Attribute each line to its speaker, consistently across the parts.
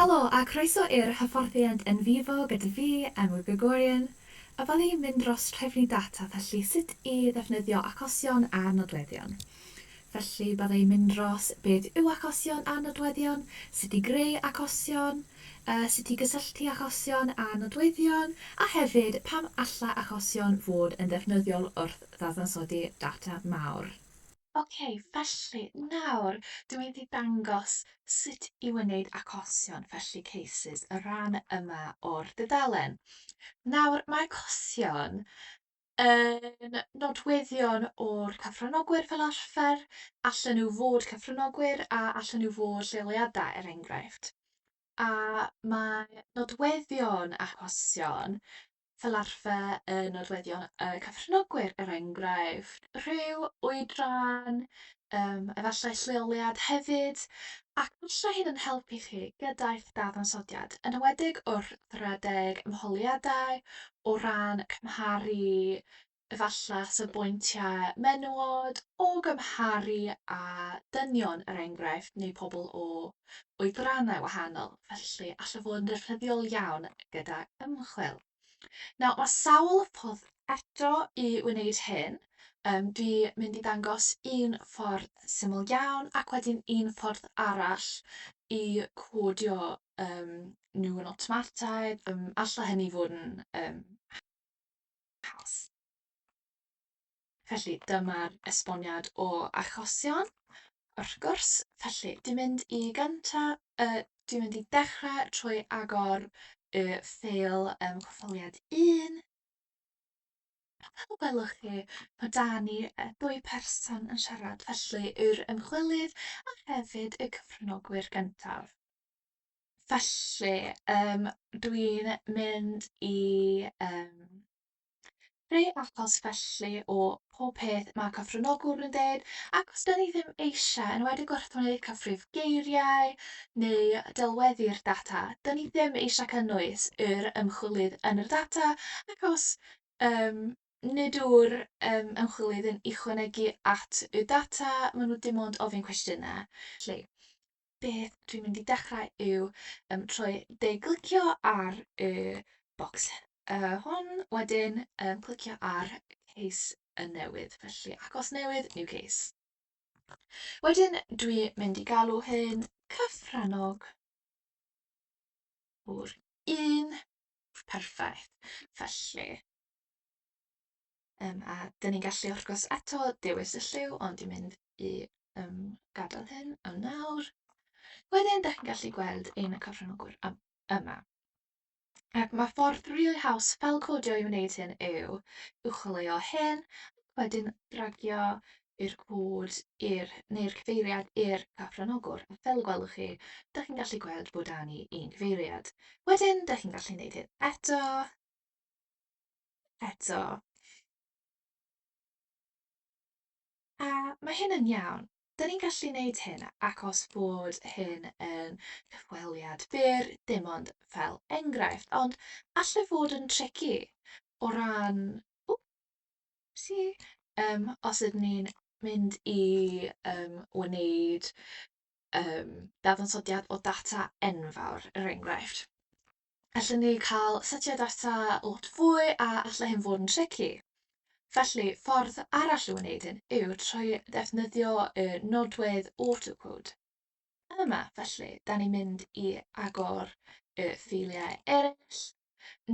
Speaker 1: Helo a croeso i'r hyfforddiant yn fifo gyda fi, Emma Gregorian, a byddwn ni'n mynd dros trefnu data, felly sut i ddefnyddio achosion a nodweddion. Felly byddwn ni'n mynd dros beth yw achosion a nodweddion, sut i greu achosion, sut i gysylltu achosion a nodweddion, a hefyd pam alla achosion fod yn ddefnyddiol wrth ddadansoddi data mawr. Felly nawr dwi'n mynd i dangos sut i wneud achosion, felly cases, y rhan yma o'r dudalen. Nawr, mae achosion yn nodweddion o'r cyfranogwyr fel arfer, allan nhw fod cyfranogwyr a allan nhw fod lleoliadau enghraifft. A mae nodweddion achosion fel arfer y nodweddion cyfranogwyr enghraifft. Rhyw oedran, efallai lleoliad hefyd, ac alla hyn yn helpu chi gyda'ch dadansoddiad, yn enwedig wrth redeg ymholiadau o ran cymharu efallai safbwyntiau menywod o gymharu a dynion enghraifft neu pobl o oedrannau wahanol, felly alla fod yn ddefnyddiol iawn gyda ymchwil. Nawr, mae sawl ffordd eto i wneud hyn. Dwi'n mynd i ddangos un ffordd syml iawn ac wedyn un ffordd arall i codio nhw yn awtomataidd. Alla hynny fod yn haws. Felly, dyma'r esboniad o achosion. Wrth gwrs, felly, dwi'n mynd i dechrau trwy agor y ffeil cyffaliad 1. Fel gwelwch chi, mae 'da ni ddwy person yn siarad, felly yw'r ymchwilydd a hefyd y cyfranogwyr gyntaf. Felly, dwi'n mynd i greu achos felly o pob peth mae cyfranogwr yn dweud, ac os 'dyn ni ddim eisiau, yn enwedig wrth wneud cyfrif geiriau neu delweddu'r data, 'dyn ni ddim eisiau cynnwys yr ymchwilydd yn yr data, achos nid yw'r ymchwilydd yn ychwanegu at y data, maen nhw dim ond ofyn cwestiynau. Felly, beth dwi'n mynd i dechrau yw trwy de-glicio ar y bocs hwn, wedyn clicio ar case y newydd, felly achos newydd, new case. Wedyn dwi'n mynd i galw hyn cyfrannog o'r 1. Perffaith. Felly, a dyn ni'n gallu wrth gwrs eto dewis y lliw, ond dwi'n mynd i gadael hyn am nawr. Wedyn, ydych chi'n gallu gweld ein cyfranogwyr yma. Ac mae ffordd rili haws fel codio i wneud hyn yw chwilio hyn, wedyn dragio i'r cod neu'r cyfeiriad i'r cyfranogwr. Fel gwelwch chi, ydych chi'n gallu gweld bod 'da ni un cyfeiriad. Wedyn, ydych chi'n gallu wneud hyn eto. A mae hyn yn iawn. Dyn ni'n gallu wneud hyn achos bod hyn yn cyfweliad byr, dim ond fel enghraifft, ond allai fod yn tricky o ran, os ydyn ni'n mynd i wneud dadansoddiad o data enfawr, enghraifft. Allwn ni cael setiau data lot fwy a allai hyn fod yn tricky. Felly, ffordd arall o wneud hyn yw trwy ddefnyddio y nodwedd autocode. Yma, felly, da ni'n mynd i agor y ffeiliau eraill.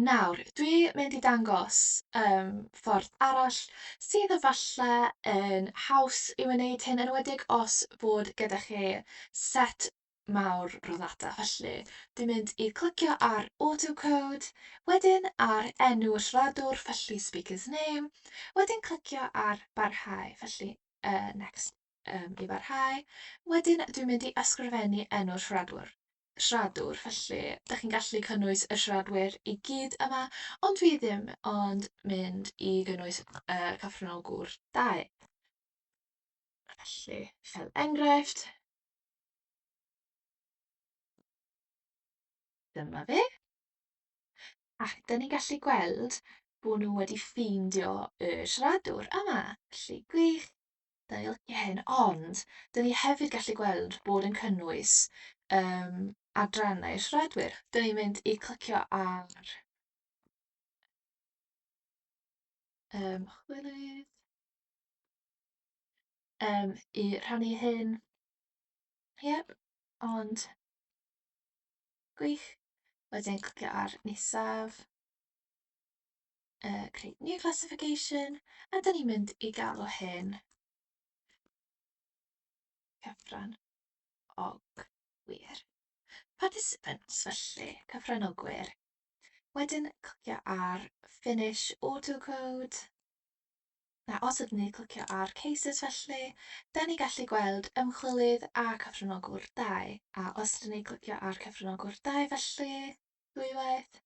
Speaker 1: Nawr, dwi'n mynd i dangos ffordd arall sydd efallai yn haws i wneud hyn, yn enwedig os fod gyda chi set mawr o ddata. Felly, dwi'n mynd i clicio ar autocode, wedyn ar enw y siaradwr, felly speaker's name, wedyn clicio ar barhau, felly next i barhau. Wedyn, dwi'n mynd i ysgrifennu enw'r siaradwr, felly ydych chi'n gallu cynnwys y siaradwyr i gyd yma, ond dwi ddim, ond mynd i gynnwys cyfranogwr 2. Felly, fel enghraifft, dyma fe. Ac dyn ni'n gallu gweld bod nhw wedi ffeindio y siaradwr yma. Felly, gwych, da ni licio hyn, ond dyn ni hefyd gallu gweld bod yn cynnwys adrannau siaradwyr. Dyn ni'n mynd i clicio ar chwilydd i rhannu hyn. Yep, ond gwych. Wedyn clicio ar nesaf, create new classification, a dyn ni'n mynd i galw hyn cyfran ogwyr. Participants felly, cyfranogwyr. Wedyn clicio ar finish autocode. Na, os ydyn ni clicio ar cases felly, da ni gallu gweld ymchwilydd a cyfranogwr 2. A os ydyn ni clicio ar cyfranogwr 2 felly, dwywaith,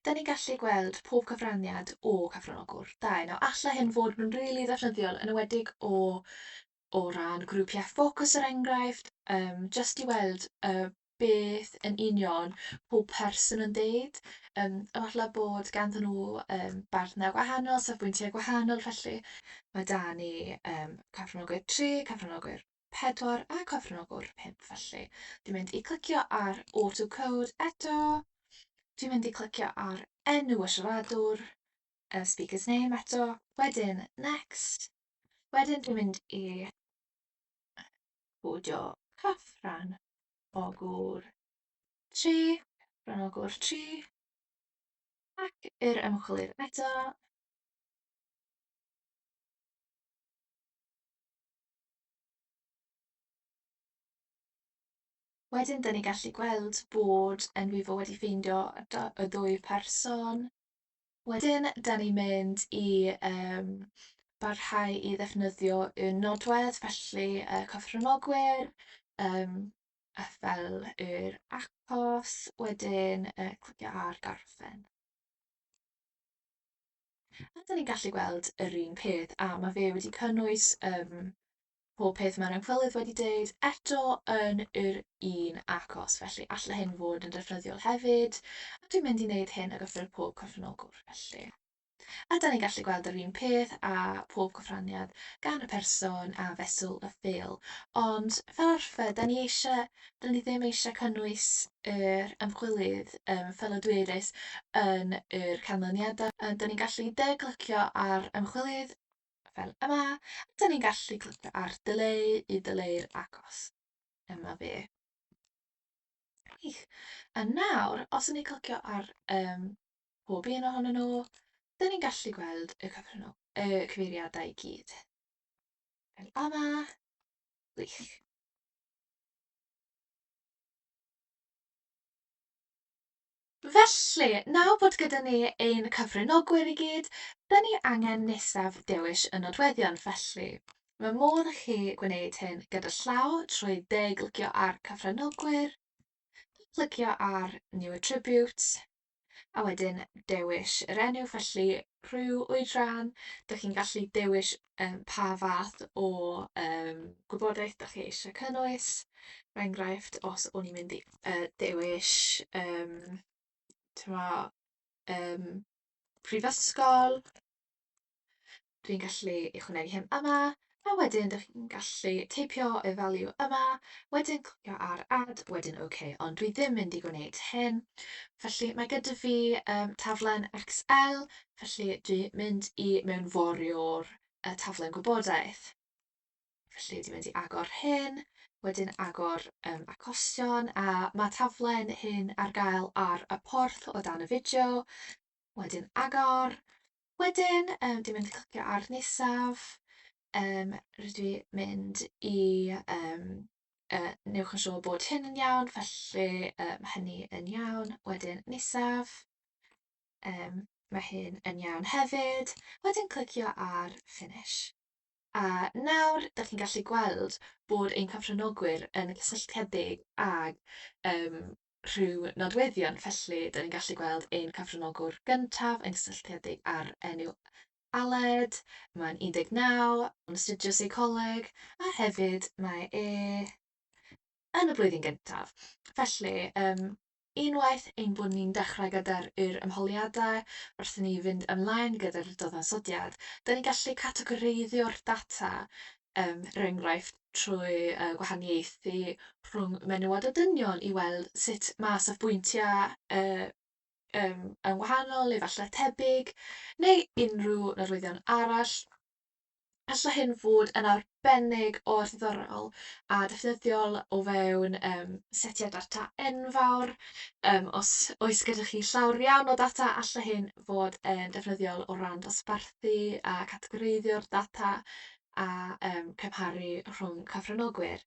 Speaker 1: da ni gallu gweld pob cyfraniad o cyfranogwr 2. Nawr, alla hyn fod yn rili ddefnyddiol yn ywedig o ran grwpiau ffocws yr enghraifft, jyst i weld beth yn union pob person yn deud. Efallai bod ganddyn nhw bartner gwahanol, safbwyntiau gwahanol, felly mae da ni cyfranogwyr 3, cyfranogwyr 4 a cyfranogwr 5 felly. Dwi'n mynd i clicio ar autocode eto. Dwi'n mynd i clicio ar enw y siaradwr, speaker's name eto. Wedyn next. Wedyn dwi'n mynd i bwdio cyfran ogwr 3, cyfran ogwr 3, ac yr ymchwilydd eto. Wedyn, dyn ni gallu gweld bod Enwifo wedi ffeindio y 2 person. Wedyn, dyn ni'n mynd i barhau i ddefnyddio y nodwedd, felly cyfranogwyr, fel yr achos, wedyn clicio ar gorffen. A dyn ni'n gallu gweld yr un peth, a mae fe wedi cynnwys pob peth mae'r ymchwilydd wedi dweud eto yn yr un acos. Felly, alla hyn fod yn defnyddiol hefyd. A dwi'n mynd i wneud hyn ar gyfer pob cyfranogwr felly. A da ni'n gallu gweld yr un peth a pob cyfraniad gan y person a feswl y ffeil. Ond fel arfer, da ni ddim eisiau cynnwys yr ymchwilydd fel y dwedais yn yr canlyniadau. Da ni'n gallu clicio ar ymchwilydd fel yma. Da ni'n gallu clicio ar delay i deleu'r acos. Yma fe. Gwych. A nawr, os ydyn ni'n clicio ar pob un ohonyn nhw, da ni'n gallu gweld y cyfeiriadau i gyd. Fel yma. Gwych. Felly, nawr bod gyda ni ein cyfranogwyr i gyd, da ni angen nesaf dewis y nodweddion felly. Mae modd i chi gwneud hyn gyda llaw trwy clicio ar cyfranogwyr, clicio ar New Attributes, a wedyn dewis yr enw, felly rhyw oedran. Dych chi'n gallu dewis pa fath o gwybodaeth dych chi eisiau cynnwys. Er enghraifft, os o'n i'n mynd i dewis prifysgol, dwi'n gallu ychwanegu hyn yma, a wedyn dych chi'n gallu teipio y value yma, wedyn clicio ar add, wedyn OK, ond dwi ddim mynd i gwneud hyn. Felly mae gyda fi taflen Excel, felly dwi'n mynd i mewnforio'r taflen gwybodaeth. Felly dwi'n mynd i agor hyn, wedyn agor achosion, a mae taflen hyn ar gael ar y porth o dan y fideo. Wedyn agor. Wedyn, dwi'n mynd i clicio ar nesaf. Rydw i mynd i newch yn siŵr bod hyn yn iawn, felly mae hynny yn iawn. Wedyn nesaf. Mae hyn yn iawn hefyd. Wedyn clicio ar finish. A nawr, dych chi'n gallu gweld bod ein cyfranogwyr yn gysylltiedig ag rhyw nodweddion. Felly, dyn ni'n gallu gweld ein cyfranogwr gyntaf yn gysylltiedig ar enw Aled. Mae'n 19, yn astudio seicoleg, a hefyd mae yn y blwyddyn gyntaf. Felly, unwaith ein bod ni'n dechrau gyda'r ymholiadau, wrth i ni fynd ymlaen gyda'r dadansoddiad, da ni'n gallu categoreiddio'r data enghraifft trwy gwahaniaethu rhwng menywod a dynion i weld sut mae safbwyntiau yn wahanol, efallai tebyg, neu unrhyw nodweddion arall. Alla hyn fod yn arbennig o ddiddorol a defnyddiol o fewn setiau data enfawr. Os oes gyda chi llawer iawn o data, alla hyn fod yn defnyddiol o ran dosbarthu a categoreiddio'r data a cymharu rhwng cyfranogwyr.